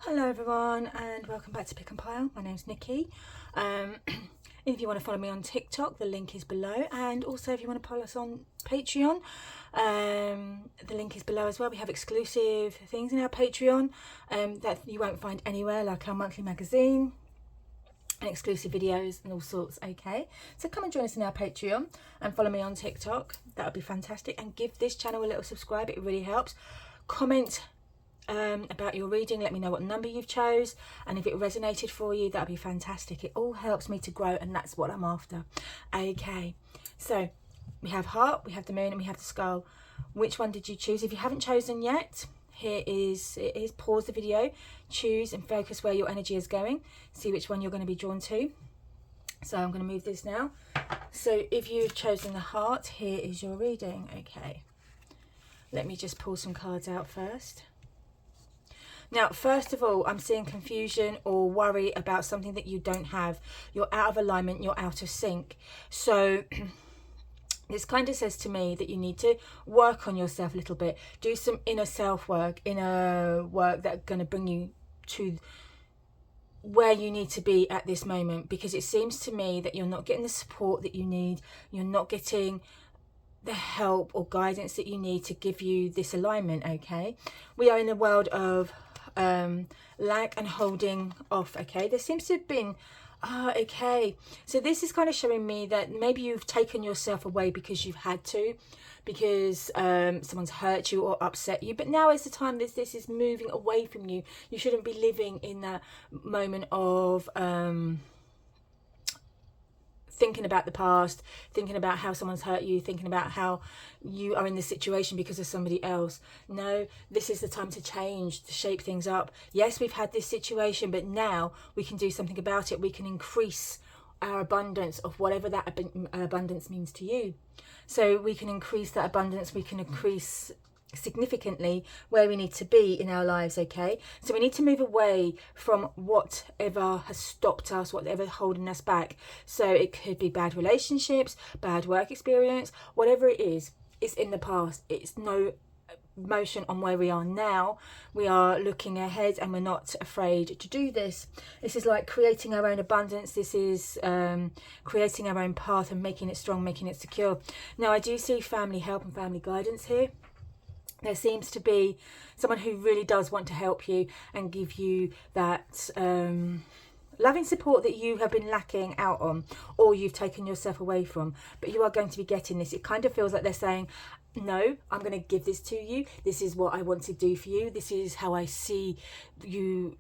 Hello everyone and welcome back to Pick and Pile. My name's Nikki. If you want to follow me on TikTok, the link is below, and also if you want to follow us on Patreon, the link is below as well. We have exclusive things in our Patreon that you won't find anywhere, like our monthly magazine and exclusive videos and all sorts. Okay, so come and join us in our Patreon and follow me on TikTok. That would be fantastic, and give this channel a little subscribe. It really helps. Comment about your reading, let me know what number you've chose, and if it resonated for you, that'd be fantastic. It all helps me to grow, and that's what I'm after. Okay, so we have heart, we have the moon, and we have the skull. Which one did you choose? If you haven't chosen yet, it is pause the video, choose and focus where your energy is going, see which one you're going to be drawn to. So I'm going to move this now. So if you've chosen the heart, here is your reading. Okay, let me just pull some cards out first. Now, first of all, I'm seeing confusion or worry about something that you don't have. You're out of alignment, you're out of sync. So this kind of says to me that you need to work on yourself a little bit, do some inner self work, inner work that's going to bring you to where you need to be at this moment, because it seems to me that you're not getting the support that you need, you're not getting the help or guidance that you need to give you this alignment. Okay, we are in a world of lack and holding off. Okay, there seems to have been okay, so this is kind of showing me that maybe you've taken yourself away because you've had to, because someone's hurt you or upset you, but now is the time this is moving away from you. You shouldn't be living in that moment of thinking about the past, thinking about how someone's hurt you, thinking about how you are in this situation because of somebody else. No, this is the time to change, to shape things up. Yes, we've had this situation, but now we can do something about it. We can increase our abundance of whatever that abundance means to you. So we can increase that abundance, we can increase significantly where we need to be in our lives. Okay, so we need to move away from whatever has stopped us, whatever holding us back. So it could be bad relationships, bad work experience, whatever it is, it's in the past. It's no motion on where we are now. We are looking ahead, and we're not afraid to do this. This is like creating our own abundance. This is creating our own path and making it strong, making it secure. Now I do see family help and family guidance here. There seems to be someone who really does want to help you and give you that loving support that you have been lacking out on, or you've taken yourself away from, but you are going to be getting this. It kind of feels like they're saying, no, I'm going to give this to you. This is what I want to do for you. This is how I see you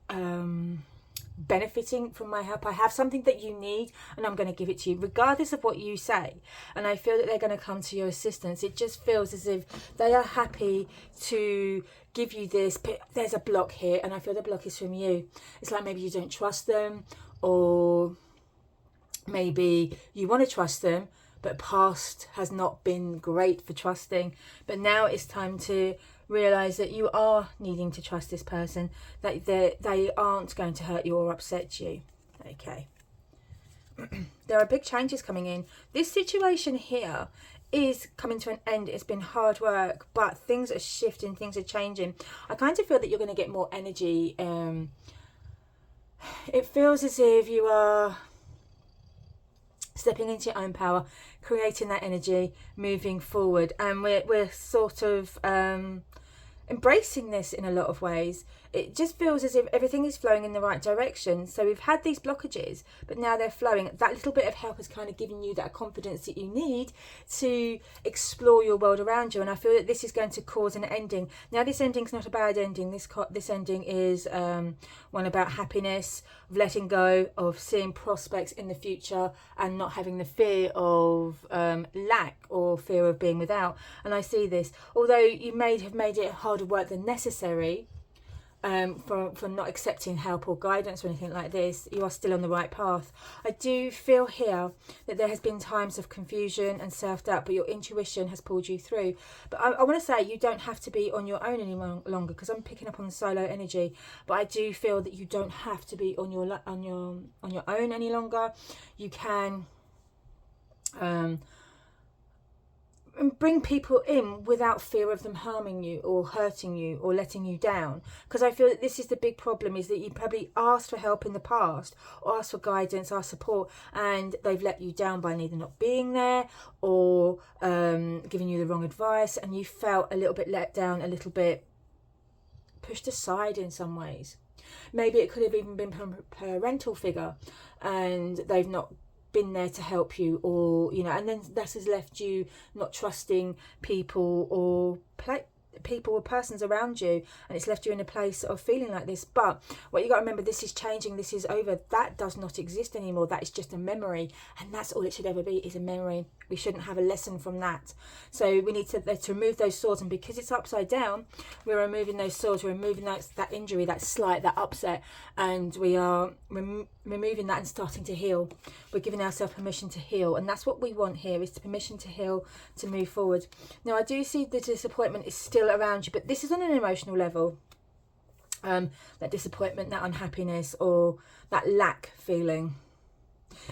benefiting from my help. I have something that you need, and I'm going to give it to you regardless of what you say. And I feel that they're going to come to your assistance. It just feels as if they are happy to give you this, but there's a block here, and I feel the block is from you. It's like maybe you don't trust them, or maybe you want to trust them, but past has not been great for trusting. But now it's time to realize that you are needing to trust this person, that they aren't going to hurt you or upset you. Okay. There are big changes coming in. This situation here is coming to an end. It's been hard work, but things are shifting, things are changing. I kind of feel that you're going to get more energy. It feels as if you are stepping into your own power, creating that energy, moving forward, and we're sort of embracing this in a lot of ways. It just feels as if everything is flowing in the right direction. So we've had these blockages, but now they're flowing. That little bit of help has kind of given you that confidence that you need to explore your world around you. And I feel that this is going to cause an ending. Now, this ending's not a bad ending. This ending is one about happiness, of letting go, of seeing prospects in the future, and not having the fear of lack or fear of being without. And I see this, although you may have made it harder work than necessary, for not accepting help or guidance or anything like this, you are still on the right path. I do feel here that there has been times of confusion and self-doubt, but your intuition has pulled you through. But I want to say you don't have to be on your own any longer, because I'm picking up on the solo energy. But I do feel that you don't have to be on your own any longer. You can bring people in without fear of them harming you or hurting you or letting you down. Because I feel that this is the big problem, is that you probably asked for help in the past, or asked for guidance, asked support, and they've let you down by neither not being there or giving you the wrong advice, and you felt a little bit let down, a little bit pushed aside in some ways. Maybe it could have even been a parental figure and they've not been there to help you, or and then that has left you not trusting people or people or persons around you, and it's left you in a place of feeling like this. But what you got to remember, this is changing, this is over. That does not exist anymore. That is just a memory, and that's all it should ever be, is a memory. We shouldn't have a lesson from that. So we need to remove those swords, and because it's upside down, we're removing those swords, we're removing that injury, that slight, that upset, and we are removing that and starting to heal. We're giving ourselves permission to heal, and that's what we want here, is the permission to heal, to move forward. Now I do see the disappointment is still around you, but this is on an emotional level. That disappointment, that unhappiness, or that lack feeling.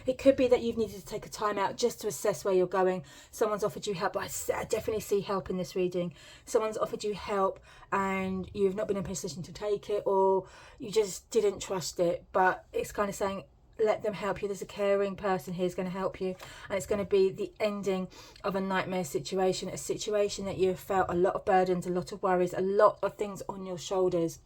It could be that you've needed to take a time out just to assess where you're going. Someone's offered you help. I definitely see help in this reading. Someone's offered you help and you've not been in a position to take it, or you just didn't trust it. But it's kind of saying, let them help you. There's a caring person here who's going to help you, and it's going to be the ending of a nightmare situation, a situation that you've felt a lot of burdens, a lot of worries, a lot of things on your shoulders.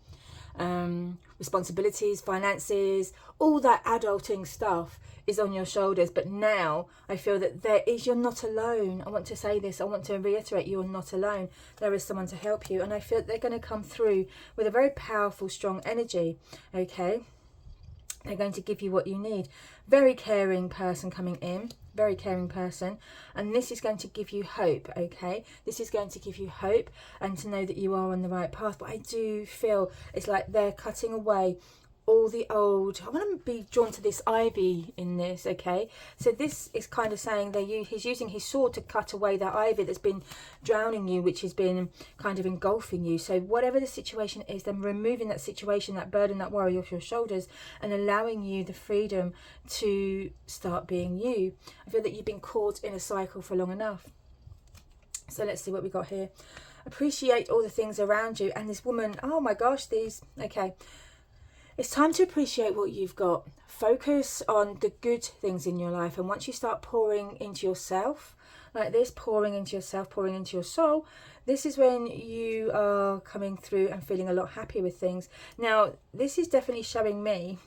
Responsibilities, finances, all that adulting stuff is on your shoulders. But now I feel that you're not alone. I want to say this, I want to reiterate, you're not alone. There is someone to help you, and I feel that they're going to come through with a very powerful, strong energy. Okay, they're going to give you what you need. Very caring person coming in, very caring person, and this is going to give you hope. Okay, this is going to give you hope, and to know that you are on the right path. But I do feel it's like they're cutting away all the old. I want to be drawn to this ivy in this. Okay, so this is kind of saying he's using his sword to cut away that ivy that's been drowning you, which has been kind of engulfing you. So whatever the situation is, then removing that situation, that burden, that worry off your shoulders, and allowing you the freedom to start being you. I feel that you've been caught in a cycle for long enough. So let's see what we got here. Appreciate all the things around you. And this woman, oh my gosh, okay, it's time to appreciate what you've got. Focus on the good things in your life. And once you start pouring into yourself, like this, pouring into yourself, pouring into your soul, this is when you are coming through and feeling a lot happier with things. Now, this is definitely showing me,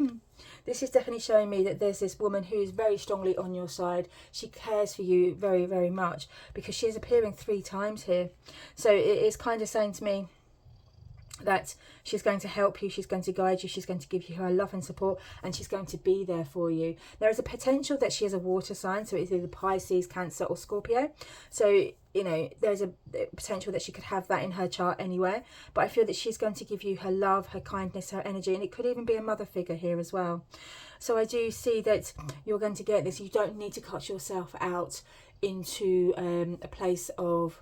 that there's this woman who is very strongly on your side. She cares for you very, very much, because she is appearing 3 times here. So it is kind of saying to me that she's going to help you, she's going to guide you, she's going to give you her love and support, and she's going to be there for you. There is a potential that she is a water sign, so it's either Pisces, Cancer or Scorpio. So there's a potential that she could have that in her chart anywhere, but I feel that she's going to give you her love, her kindness, her energy, and it could even be a mother figure here as well. So I do see that you're going to get this. You don't need to cut yourself out into a place of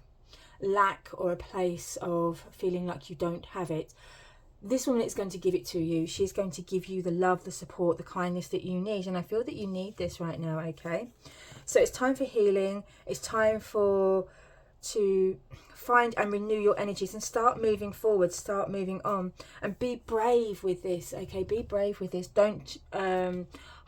lack or a place of feeling like you don't have it. This woman is going to give it to you. She's going to give you the love, the support, the kindness that you need, and I feel that you need this right now. Okay, so it's time for healing. It's time to find and renew your energies and start moving forward, start moving on, and be brave with this. Okay, be brave with this. Don't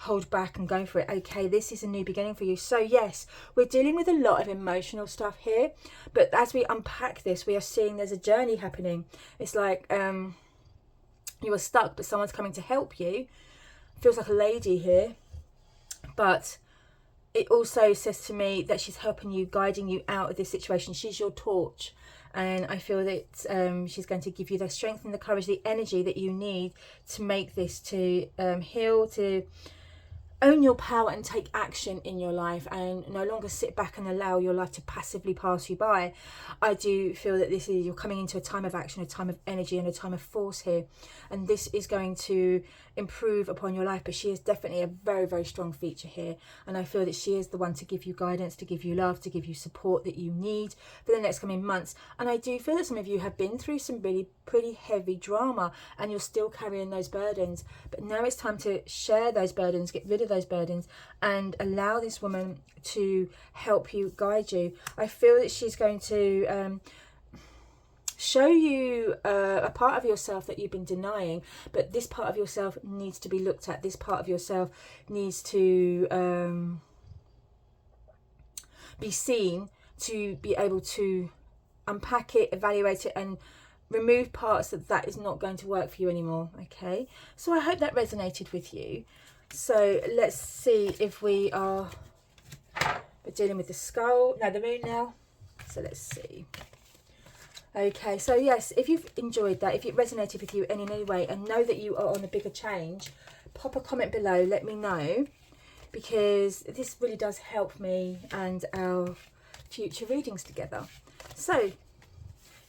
hold back and go for it. Okay, this is a new beginning for you. So yes, we're dealing with a lot of emotional stuff here, but as we unpack this, we are seeing there's a journey happening. It's like you are stuck, but someone's coming to help you. Feels like a lady here, but it also says to me that she's helping you, guiding you out of this situation. She's your torch. And I feel that she's going to give you the strength and the courage, the energy that you need to make this, to heal, to own your power and take action in your life, and no longer sit back and allow your life to passively pass you by. I do feel that you're coming into a time of action, a time of energy, and a time of force here, and this is going to improve upon your life. But she is definitely a very, very strong feature here, and I feel that she is the one to give you guidance, to give you love, to give you support that you need for the next coming months. And I do feel that some of you have been through some really pretty heavy drama, and you're still carrying those burdens, but now it's time to share those burdens, get rid of of those burdens and allow this woman to help you, guide you. I feel that she's going to show you a part of yourself that you've been denying, but this part of yourself needs to be looked at. This part of yourself needs to be seen, to be able to unpack it, evaluate it, and remove parts that is not going to work for you anymore. Okay, so I hope that resonated with you. So let's see if we're dealing with the skull, no, the moon now. So let's see. Okay, so yes, if you've enjoyed that, if it resonated with you in any way, and know that you are on a bigger change, pop a comment below, let me know, because this really does help me and our future readings together. So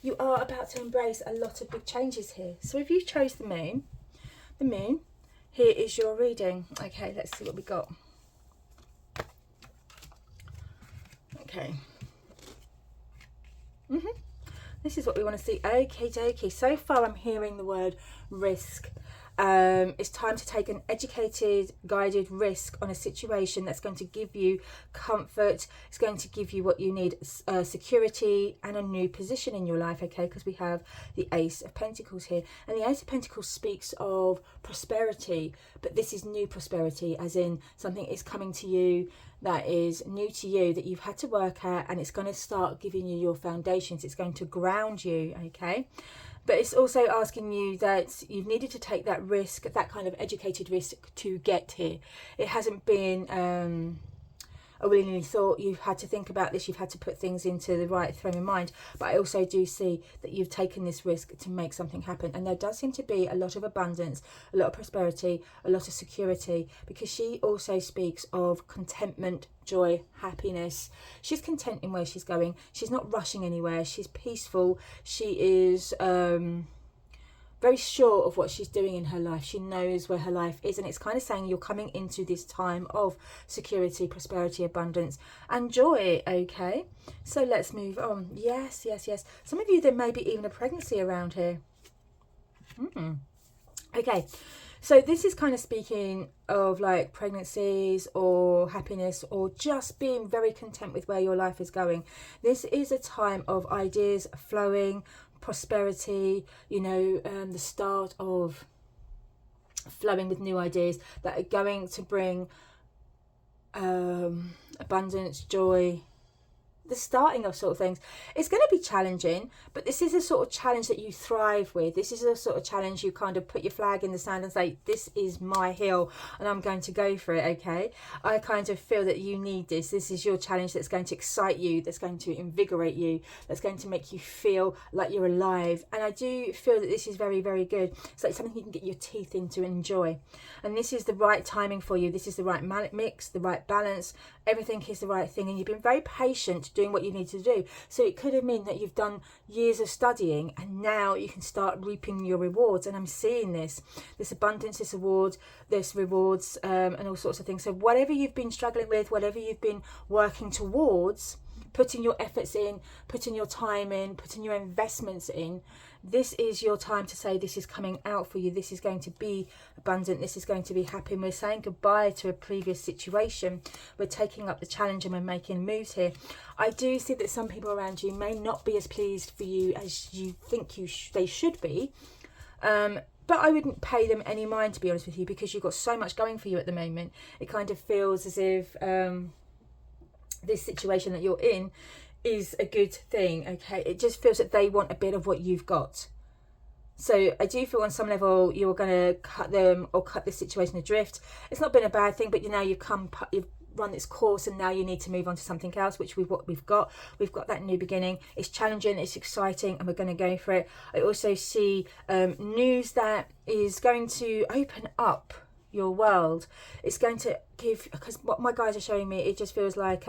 you are about to embrace a lot of big changes here. So if you chose the moon, here is your reading. Okay, let's see what we got. Okay. This is what we want to see. Okie dokie. So far I'm hearing the word risk. It's time to take an educated, guided risk on a situation that's going to give you comfort. It's going to give you what you need, security and a new position in your life, okay? Because we have the Ace of Pentacles here. And the Ace of Pentacles speaks of prosperity, but this is new prosperity, as in something is coming to you that is new to you, that you've had to work at, and it's going to start giving you your foundations. It's going to ground you, okay? But it's also asking you that you've needed to take that risk, that kind of educated risk, to get here. It hasn't been a willingly thought. You've had to think about this. You've had to put things into the right frame of mind. But I also do see that you've taken this risk to make something happen. And there does seem to be a lot of abundance, a lot of prosperity, a lot of security, because she also speaks of contentment, joy, happiness. She's content in where she's going. She's not rushing anywhere. She's peaceful. She is very sure of what she's doing in her life. She knows where her life is, and it's kind of saying you're coming into this time of security, prosperity, abundance and joy. Okay, so let's move on. Yes. Some of you, there may be even a pregnancy around here. Okay, so this is kind of speaking of like pregnancies or happiness, or just being very content with where your life is going. This is a time of ideas flowing, prosperity, you know, the start of flowing with new ideas that are going to bring abundance, joy, the starting of sort of things. It's going to be challenging, but this is a sort of challenge that you thrive with. This is a sort of challenge you kind of put your flag in the sand and say, this is my hill and I'm going to go for it. Okay, I kind of feel that you need this. This is your challenge that's going to excite you, that's going to invigorate you, that's going to make you feel like you're alive. And I do feel that this is very, very good. It's like something you can get your teeth into and enjoy. And this is the right timing for you. This is the right mix, the right balance. Everything is the right thing, and you've been very patient doing what you need to do. So it could have meant that you've done years of studying, and now you can start reaping your rewards. And I'm seeing this abundance, this rewards, and all sorts of things. So whatever you've been struggling with, whatever you've been working towards, putting your efforts in, putting your time in, putting your investments in, this is your time to say this is coming out for you. This is going to be abundant. This is going to be happy. And we're saying goodbye to a previous situation. We're taking up the challenge and we're making moves here. I do see that some people around you may not be as pleased for you as you think they should be. But I wouldn't pay them any mind, to be honest with you, because you've got so much going for you at the moment. It kind of feels as if this situation that you're in is a good thing. Okay, it just feels that they want a bit of what you've got. So I do feel on some level you're going to cut them or cut this situation adrift. It's not been a bad thing, but you know, you've run this course and now you need to move on to something else, which we've got that new beginning. It's challenging, it's exciting, and we're going to go for it. I also see news that is going to open up your world. It's going to give, because what my guys are showing me, it just feels like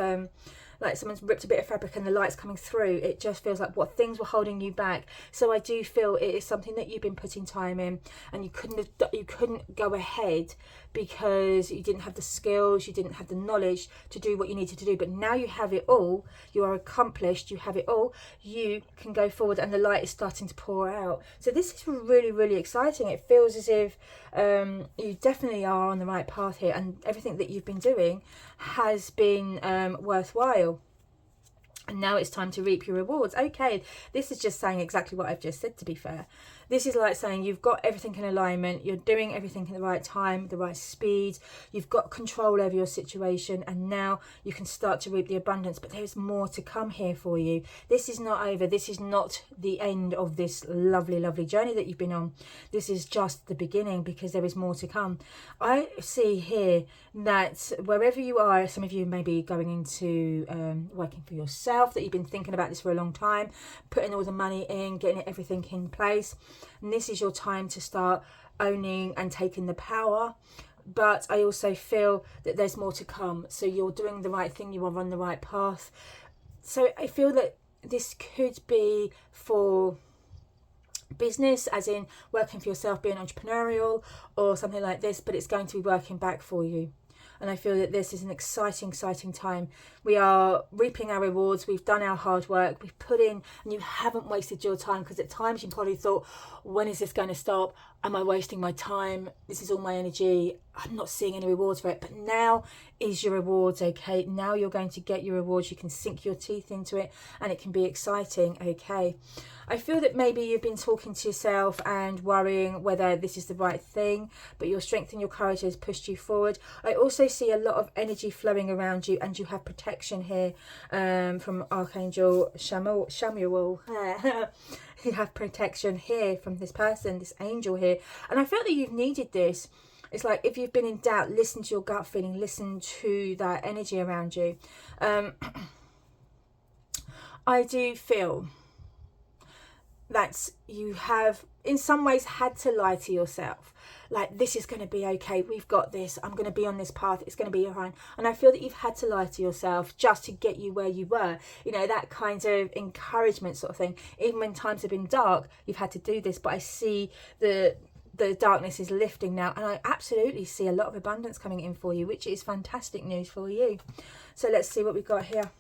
like someone's ripped a bit of fabric and the light's coming through. It just feels like what things were holding you back. So I do feel it is something that you've been putting time in, and you couldn't go ahead because you didn't have the skills, you didn't have the knowledge to do what you needed to do. But now you have it all, you are accomplished, you have it all, you can go forward, and the light is starting to pour out. So this is really, really exciting. It feels as if you definitely are on the right path here, and everything that you've been doing has been worthwhile. And now it's time to reap your rewards. Okay, this is just saying exactly what I've just said, to be fair. This is like saying you've got everything in alignment, you're doing everything at the right time, the right speed, you've got control over your situation, and now you can start to reap the abundance. But there's more to come here for you. This is not over. This is not the end of this lovely, lovely journey that you've been on. This is just the beginning, because there is more to come. I see here that wherever you are, some of you may be going into working for yourself, that you've been thinking about this for a long time, putting all the money in, getting everything in place. And this is your time to start owning and taking the power. But I also feel that there's more to come. So you're doing the right thing, you are on the right path. So I feel that this could be for business, as in working for yourself, being entrepreneurial or something like this, but it's going to be working back for you. And I feel that this is an exciting time. We are reaping our rewards. We've done our hard work. We've put in, and you haven't wasted your time, because at times you probably thought, when is this going to stop? Am I wasting my time? This is all my energy. I'm not seeing any rewards for it. But now is your rewards, okay? Now you're going to get your rewards. You can sink your teeth into it, and it can be exciting, okay? I feel that maybe you've been talking to yourself and worrying whether this is the right thing, but your strength and your courage has pushed you forward. I also see a lot of energy flowing around you, and you have protection here from Archangel Shamuel. You have protection here from this person, this angel here. And I felt that you've needed this. It's like, if you've been in doubt, listen to your gut feeling, listen to that energy around you. I do feel that you have in some ways had to lie to yourself, like, this is going to be okay, we've got this, I'm going to be on this path, it's going to be fine. And I feel that you've had to lie to yourself just to get you where you were, you know, that kind of encouragement sort of thing. Even when times have been dark, you've had to do this. But I see the darkness is lifting now, and I absolutely see a lot of abundance coming in for you, which is fantastic news for you. So let's see what we've got here.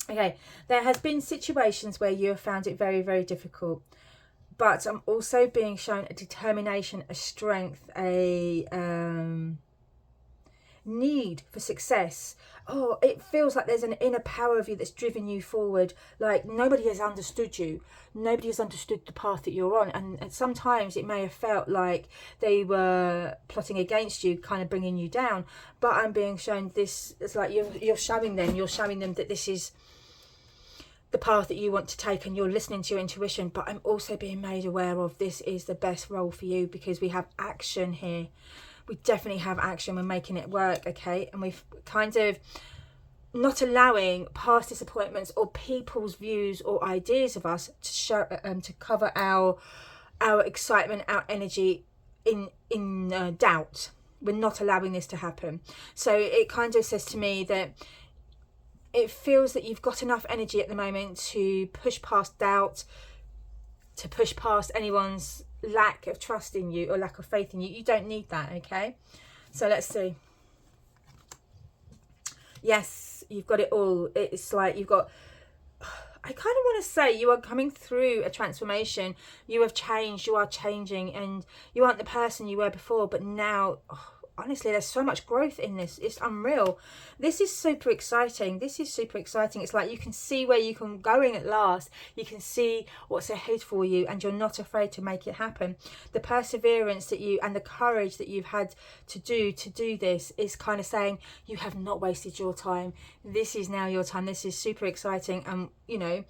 Okay, there has been situations where you have found it very, very difficult, but I'm also being shown a determination, a strength, a need for success. Oh, it feels like there's an inner power of you that's driven you forward. Like, nobody has understood you. Nobody has understood the path that you're on. And sometimes it may have felt like they were plotting against you, kind of bringing you down. But I'm being shown this, it's like you're showing them that this is the path that you want to take, and you're listening to your intuition. But I'm also being made aware of, this is the best role for you, because we have action here. We definitely have action. We're making it work, okay? And we've kind of not allowing past disappointments or people's views or ideas of us to show, to cover our excitement, our energy in doubt. We're not allowing this to happen. So it kind of says to me that it feels that you've got enough energy at the moment to push past doubt, to push past anyone's lack of trust in you or lack of faith in you. You don't need that, okay? So let's see. Yes, you've got it all. It's like you've got, I kind of want to say, you are coming through a transformation. You have changed, you are changing, and you aren't the person you were before, but now, honestly, there's so much growth in this. It's unreal. This is super exciting. This is super exciting. It's like you can see where you can going at last. You can see what's ahead for you, and you're not afraid to make it happen. The perseverance that you and the courage that you've had to do this is kind of saying you have not wasted your time. This is now your time. This is super exciting. And you know,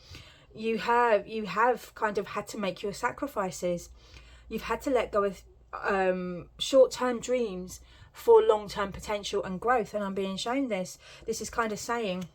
you have kind of had to make your sacrifices. You've had to let go of short-term dreams for long-term potential and growth. And I'm being shown this is kind of saying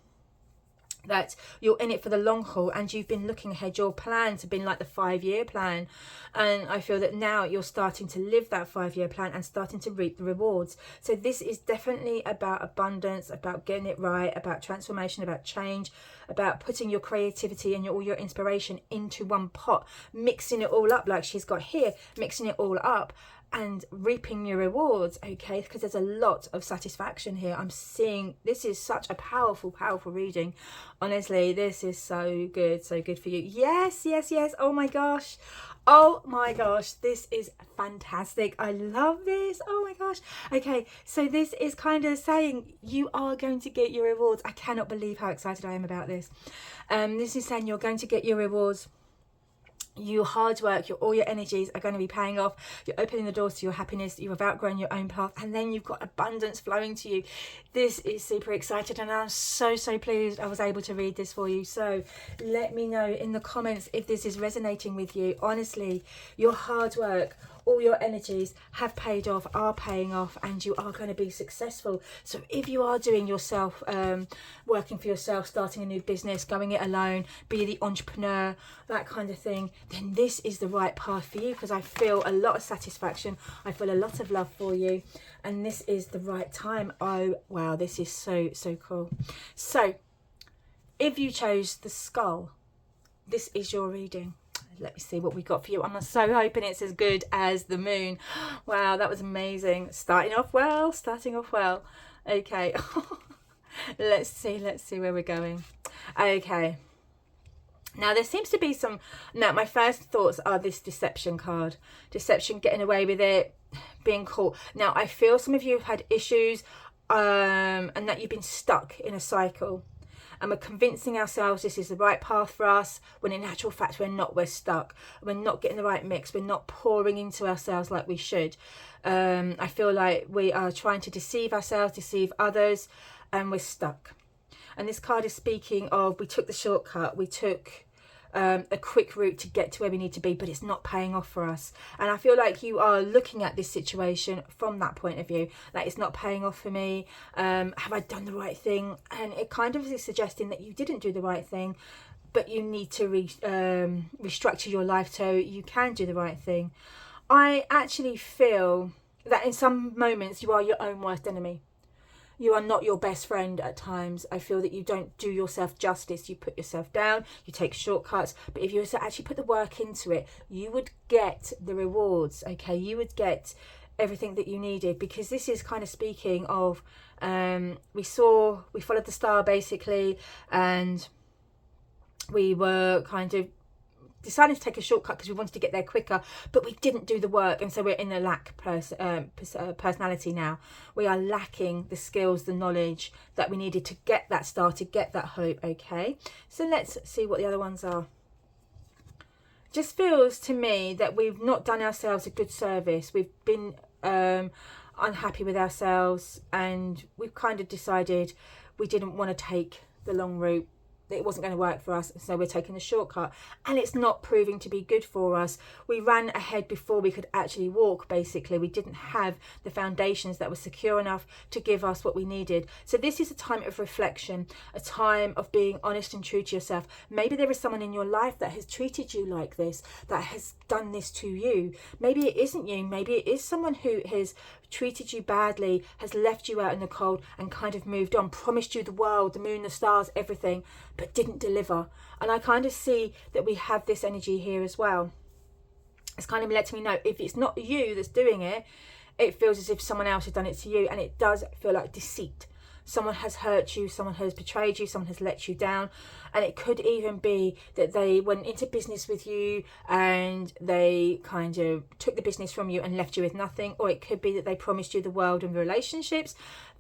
that you're in it for the long haul, and you've been looking ahead. Your plans have been like the 5-year plan, and I feel that now you're starting to live that 5-year plan and starting to reap the rewards. So this is definitely about abundance, about getting it right, about transformation, about change, about putting your creativity and all your inspiration into one pot, mixing it all up like she's got here, mixing it all up and reaping your rewards, okay? Because there's a lot of satisfaction here. I'm seeing this is such a powerful reading. Honestly, this is so good for you. Yes. Oh my gosh, this is fantastic. I love this. Oh my gosh. Okay, so this is kind of saying you are going to get your rewards. I cannot believe how excited I am about this. This is saying you're going to get your rewards. Your hard work, all your energies are going to be paying off. You're opening the doors to your happiness. You have outgrown your own path, and then you've got abundance flowing to you. This is super exciting, and I'm so pleased I was able to read this for you. So let me know in the comments if this is resonating with you. Honestly, your hard work, all your energies have paid off, are paying off, and you are going to be successful. So if you are doing yourself, working for yourself, starting a new business, going it alone, be the entrepreneur, that kind of thing, then this is the right path for you, because I feel a lot of satisfaction. I feel a lot of love for you, and this is the right time. Oh, wow, this is so cool. So if you chose the skull, this is your reading. Let me see what we got for you. I'm so hoping it's as good as the moon. Wow, that was amazing. Starting off well. Okay. Let's see where we're going. Okay. Now there seems to be some, now my first thoughts are this deception card. Deception, getting away with it, being caught. Now I feel some of you have had issues and that you've been stuck in a cycle. And we're convincing ourselves this is the right path for us, when in actual fact we're not. We're stuck. We're not getting the right mix. We're not pouring into ourselves like we should. I feel like we are trying to deceive ourselves, deceive others, and we're stuck. And this card is speaking of, we took the shortcut, we took a quick route to get to where we need to be, but it's not paying off for us. And I feel like you are looking at this situation from that point of view, like it's not paying off for me. Have I done the right thing? And it kind of is suggesting that you didn't do the right thing, but you need to restructure your life so you can do the right thing. I actually feel that in some moments you are your own worst enemy. You are not your best friend at times. I feel that you don't do yourself justice. You put yourself down, you take shortcuts. But if you were to actually put the work into it, you would get the rewards, okay? You would get everything that you needed, because this is kind of speaking of, we followed the star basically, and we were kind of decided to take a shortcut because we wanted to get there quicker, but we didn't do the work, and so we're in a lack personality now. We are lacking the skills, the knowledge that we needed to get that star, to get that hope, okay? So let's see what the other ones are. Just feels to me that we've not done ourselves a good service. We've been unhappy with ourselves, and we've kind of decided we didn't want to take the long route. It wasn't going to work for us, so we're taking the shortcut, and it's not proving to be good for us. We ran ahead before we could actually walk, basically. We didn't have the foundations that were secure enough to give us what we needed. So this is a time of reflection, a time of being honest and true to yourself. Maybe there is someone in your life that has treated you like this, that has done this to you. Maybe it isn't you. Maybe it is someone who has treated you badly, has left you out in the cold and kind of moved on, promised you the world, the moon, the stars, everything, but didn't deliver. And I kind of see that we have this energy here as well. It's kind of letting me know, if it's not you that's doing it, it feels as if someone else has done it to you, and it does feel like deceit. Someone has hurt you, someone has betrayed you, someone has let you down. And it could even be that they went into business with you and they kind of took the business from you and left you with nothing. Or it could be that they promised you the world and relationships.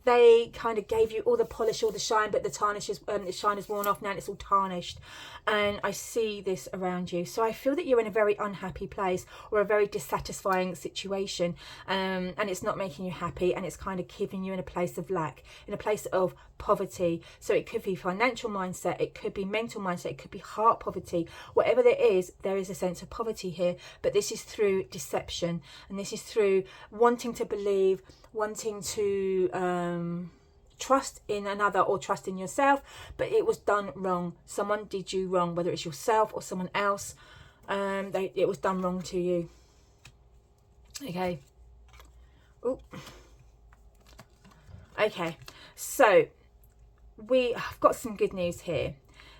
They kind of gave you all the polish, all the shine, but the shine is worn off now, and it's all tarnished. And I see this around you. So I feel that you're in a very unhappy place, or a very dissatisfying situation, and it's not making you happy, and it's kind of keeping you in a place of lack, in a place of poverty. So it could be financial mindset, it could be mental mindset, it could be heart poverty. Whatever there is a sense of poverty here, but this is through deception, and this is through wanting to believe, wanting to trust in another or trust in yourself, but it was done wrong. Someone did you wrong, whether it's yourself or someone else. It was done wrong to you. Okay. Ooh. Okay, so I've got some good news here.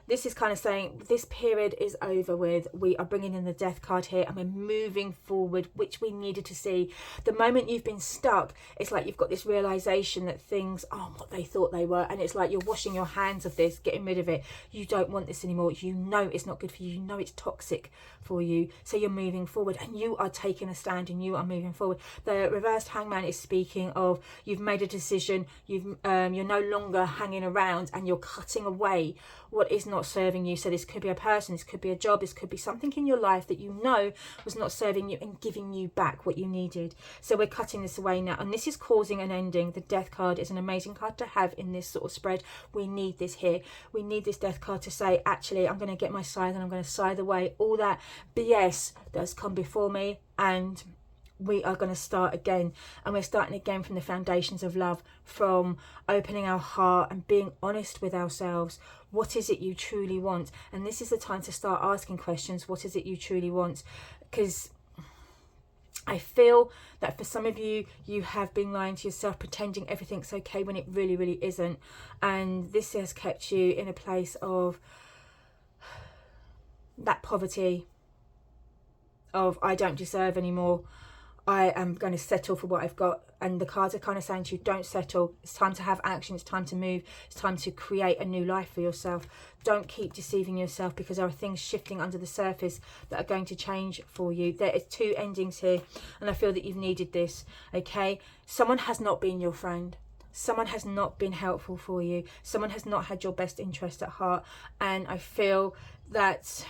This is kind of saying this period is over with. We are bringing in the death card here and we're moving forward, which we needed to see. The moment you've been stuck, it's like you've got this realization that things aren't what they thought they were. And it's like you're washing your hands of this, getting rid of it. You don't want this anymore. You know it's not good for you. You know it's toxic for you. So you're moving forward and you are taking a stand and you are moving forward. The reversed hangman is speaking of you've made a decision. You're no longer hanging around and you're cutting away what is not serving you. So this could be a person, this could be a job, this could be something in your life that you know was not serving you and giving you back what you needed. So we're cutting this away now, and this is causing an ending. The death card is an amazing card to have in this sort of spread. We need this here. We need this death card to say, actually, I'm going to get my scythe and I'm going to scythe away all that BS that has come before me, and we are going to start again. And we're starting again from the foundations of love, from opening our heart and being honest with ourselves. What is it you truly want? And this is the time to start asking questions. What is it you truly want? Because I feel that for some of you, you have been lying to yourself, pretending everything's okay when it really, really isn't. And this has kept you in a place of that poverty, of I don't deserve anymore. I am going to settle for what I've got. And the cards are kind of saying to you, don't settle. It's time to have action. It's time to move. It's time to create a new life for yourself. Don't keep deceiving yourself, because there are things shifting under the surface that are going to change for you. There is 2 endings here, and I feel that you've needed this, okay? Someone has not been your friend. Someone has not been helpful for you. Someone has not had your best interest at heart. And I feel that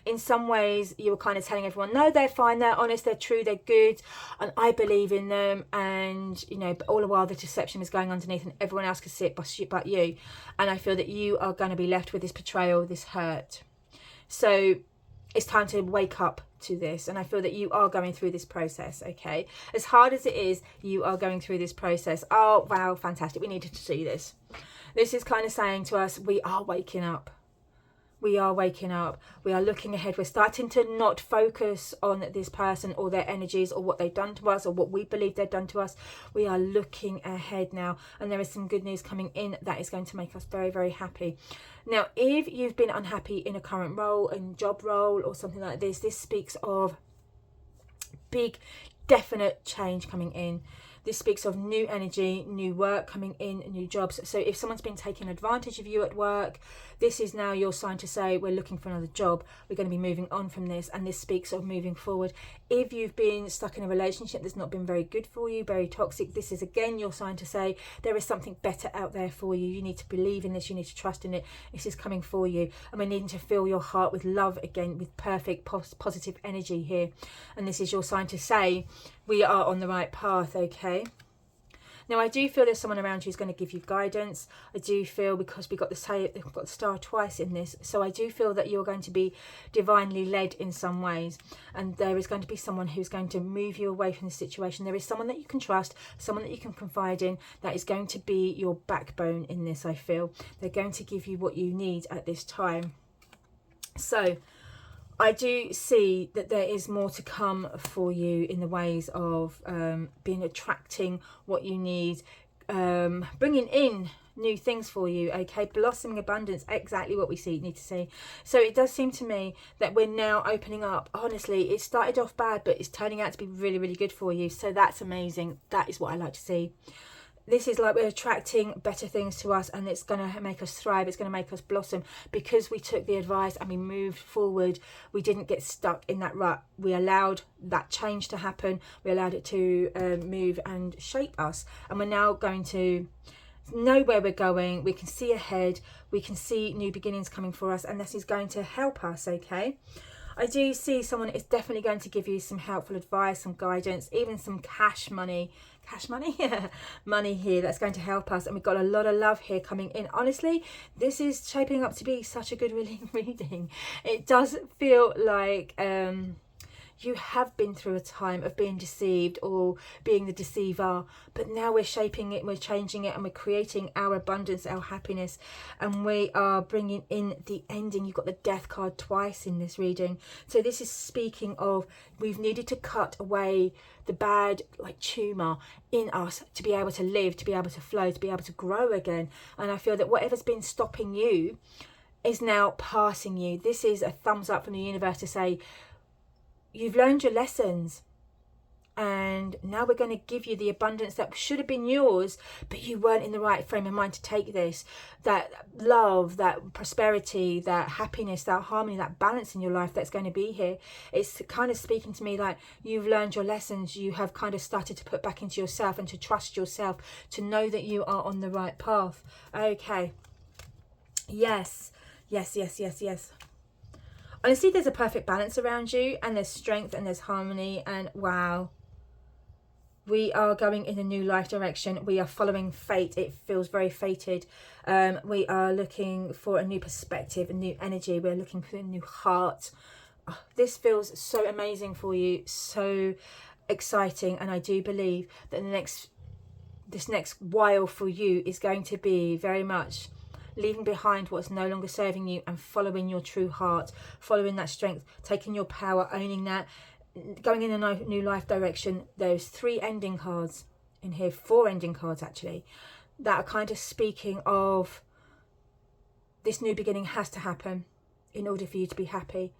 in some ways you were kind of telling everyone, no, they're fine, they're honest, they're true, they're good, and I believe in them. And you know, but all the while the deception is going underneath and everyone else can see it but you. And I feel that you are going to be left with this betrayal, this hurt. So it's time to wake up to this, and I feel that you are going through this process, okay? As hard as it is, you are going through this process. Oh wow, fantastic, we needed to see this. This is kind of saying to us, we are waking up. We are waking up. We are looking ahead. We're starting to not focus on this person or their energies or what they've done to us or what we believe they've done to us. We are looking ahead now, and there is some good news coming in that is going to make us very, very happy. Now, if you've been unhappy in a current role, in job role or something like this, this speaks of big, definite change coming in. This speaks of new energy, new work coming in, new jobs. So if someone's been taking advantage of you at work, this is now your sign to say, we're looking for another job. We're going to be moving on from this. And this speaks of moving forward. If you've been stuck in a relationship that's not been very good for you, very toxic, this is again your sign to say, there is something better out there for you. You need to believe in this. You need to trust in it. This is coming for you. And we're needing to fill your heart with love again, with perfect positive energy here. And this is your sign to say, we are on the right path, okay? Now, I do feel there's someone around you who's going to give you guidance. I do feel, because we've got the star twice in this, so I do feel that you're going to be divinely led in some ways, and there is going to be someone who's going to move you away from the situation. There is someone that you can trust, someone that you can confide in, that is going to be your backbone in this, I feel. They're going to give you what you need at this time. So I do see that there is more to come for you in the ways of attracting what you need, bringing in new things for you, okay? Blossoming abundance, exactly what we need to see. So it does seem to me that we're now opening up. Honestly, it started off bad, but it's turning out to be really, really good for you. So that's amazing. That is what I like to see. This is like we're attracting better things to us, and it's going to make us thrive. It's going to make us blossom because we took the advice and we moved forward. We didn't get stuck in that rut. We allowed that change to happen. We allowed it to move and shape us. And we're now going to know where we're going. We can see ahead. We can see new beginnings coming for us. And this is going to help us, okay? I do see someone is definitely going to give you some helpful advice, some guidance, even some money here that's going to help us. And we've got a lot of love here coming in. Honestly, this is shaping up to be such a good reading. It does feel like you have been through a time of being deceived or being the deceiver, but now we're shaping it, we're changing it, and we're creating our abundance, our happiness, and we are bringing in the ending. You've got the death card twice in this reading. So this is speaking of, we've needed to cut away the bad, like, tumor in us to be able to live, to be able to flow, to be able to grow again. And I feel that whatever's been stopping you is now passing you. This is a thumbs up from the universe to say, you've learned your lessons, and now we're going to give you the abundance that should have been yours, but you weren't in the right frame of mind to take this. That love, that prosperity, that happiness, that harmony, that balance in your life that's going to be here. It's kind of speaking to me like you've learned your lessons. You have kind of started to put back into yourself and to trust yourself, to know that you are on the right path. Okay. Yes. Yes, yes, yes, yes. Honestly, there's a perfect balance around you, and there's strength and there's harmony, and wow. We are going in a new life direction. We are following fate. It feels very fated. We are looking for a new perspective, a new energy. We're looking for a new heart. Oh, this feels so amazing for you, so exciting. And I do believe that this next while for you is going to be very much leaving behind what's no longer serving you and following your true heart, following that strength, taking your power, owning that, going in a new life direction. There's 3 ending cards in here, 4 ending cards actually, that are kind of speaking of this new beginning has to happen in order for you to be happy.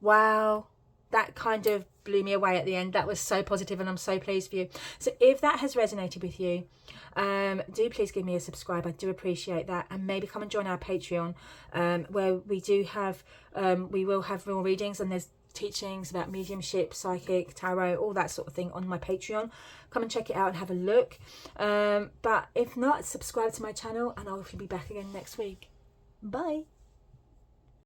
Wow, that kind of blew me away at the end. That was so positive, and I'm so pleased for you. So if that has resonated with you, do please give me a subscribe. I do appreciate that, and maybe come and join our Patreon, where we do have we will have real readings, and there's teachings about mediumship, psychic, tarot, all that sort of thing on my Patreon. Come and check it out and have a look. But if not, subscribe to my channel, and I'll be back again next week. Bye.